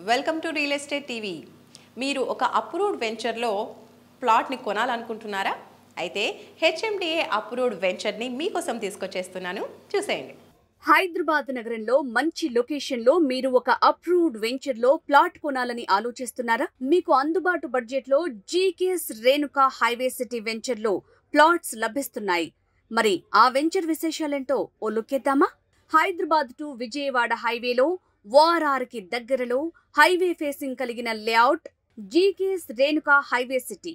Welcome to real estate TV. మీరు ఒక approved వెంచర్లో ప్లాట్ని కొనాలనుకుంటున్నారా? అయితే హెచ్ఎండిఏ అప్రూవ్డ్ వెంచర్ని మీకోసం తీసుకొచ్చేస్తున్నాను, చూసేయండి. హైదరాబాద్ నగరంలో మంచి లొకేషన్లో మీరు ఒక అప్రూవ్డ్ వెంచర్లో ప్లాట్ కొనాలని ఆలోచిస్తున్నారా? మీకు అందుబాటు బడ్జెట్లో జీకేఎస్ రేణుకా హైవే సిటీ వెంచర్లో ప్లాట్స్ లభిస్తున్నాయి. మరి ఆ వెంచర్ విశేషాలేంటో ఓ లుక్కేద్దామా? హైదరాబాద్ టు విజయవాడ హైవేలో ఓఆర్ఆర్ కి దగ్గరలో హైవే ఫేసింగ్ కలిగిన layout GKS Renuka highway city.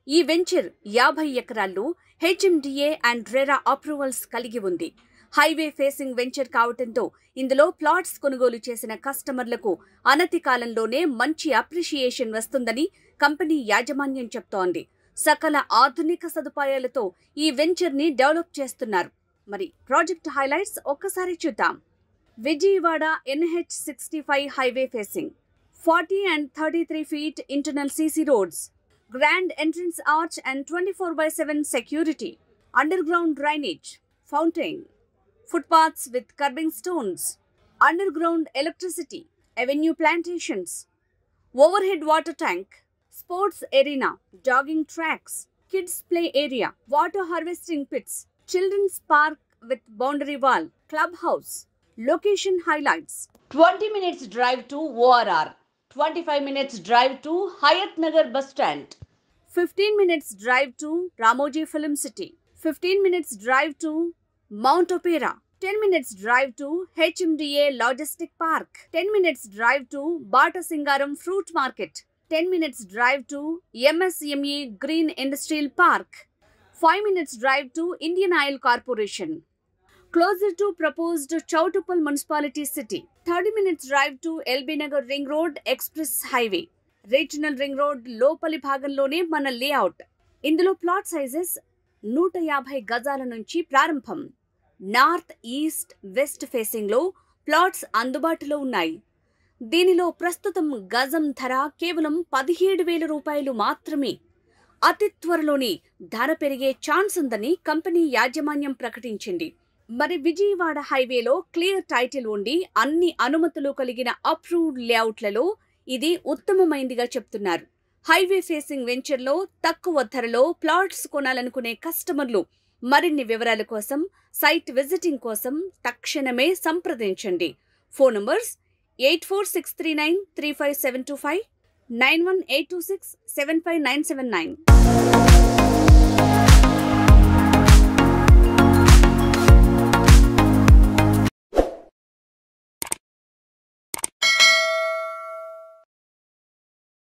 ఈ వెంచర్ 50 ఎకరాల్లో హెచ్ఎండిఏ అండ్ రెరా అప్రూవల్స్ కలిగి ఉంది. హైవే ఫేసింగ్ వెంచర్ కావటంతో ఇందులో ప్లాట్స్ కొనుగోలు చేసిన కస్టమర్లకు అనతి కాలంలోనే మంచి అప్రిషియేషన్ వస్తుందని కంపెనీ యాజమాన్యం చెప్తోంది. సకల ఆధునిక సదుపాయాలతో ఈ వెంచర్ ని డెవలప్ చేస్తున్నారు. మరి ప్రాజెక్ట్ హైలైట్స్ ఒక్కసారి చూద్దాం. Vijayawada NH65 highway facing, 40 and 33 feet internal CC roads, grand entrance arch and 24/7 security, underground drainage, fountain, footpaths with curbing stones, underground electricity, avenue plantations, overhead water tank, sports arena, jogging tracks, kids play area, water harvesting pits, children's park with boundary wall, clubhouse. Location highlights: 20 minutes drive to ORR, 25 minutes drive to Hayat Nagar bus stand, 15 minutes drive to Ramoji Film City, 15 minutes drive to Mount Opera, 10 minutes drive to HMDA Logistic Park, 10 minutes drive to Bata Singaram Fruit Market, 10 minutes drive to MSME Green Industrial Park, 5 minutes drive to Indian Oil Corporation. Closer to proposed Chautupal Municipality City, 30 minutes drive to LB Nagar Ring Road Express Highway. Regional Ring Road లోపలి భాగంలోనే మన layout. ఇందులో plot sizes 150 గజాల నుంచి ప్రారంభం. North, east, west facing లో plots అందుబాటులో ఉన్నాయి. దీనిలో ప్రస్తుతం గజం ధర కేవలం 17,000 రూపాయలు మాత్రమే. అతి త్వరలోనే ధర పెరిగే ఛాన్స్ ఉందని కంపెనీ యాజమాన్యం ప్రకటించింది. మరి విజయవాడ హైవేలో క్లియర్ టైటిల్ ఉండి అన్ని అనుమతులు కలిగిన అప్రూవ్డ్ లేఅవుట్లలో ఇది ఉత్తమమైందిగా చెప్తున్నారు. హైవే ఫేసింగ్ వెంచర్లో తక్కువ ధరలో ప్లాట్స్ కొనాలనుకునే కస్టమర్లు మరిన్ని వివరాల కోసం, సైట్ విజిటింగ్ కోసం తక్షణమే సంప్రదించండి. Phone numbers 8463935725, 9182675979.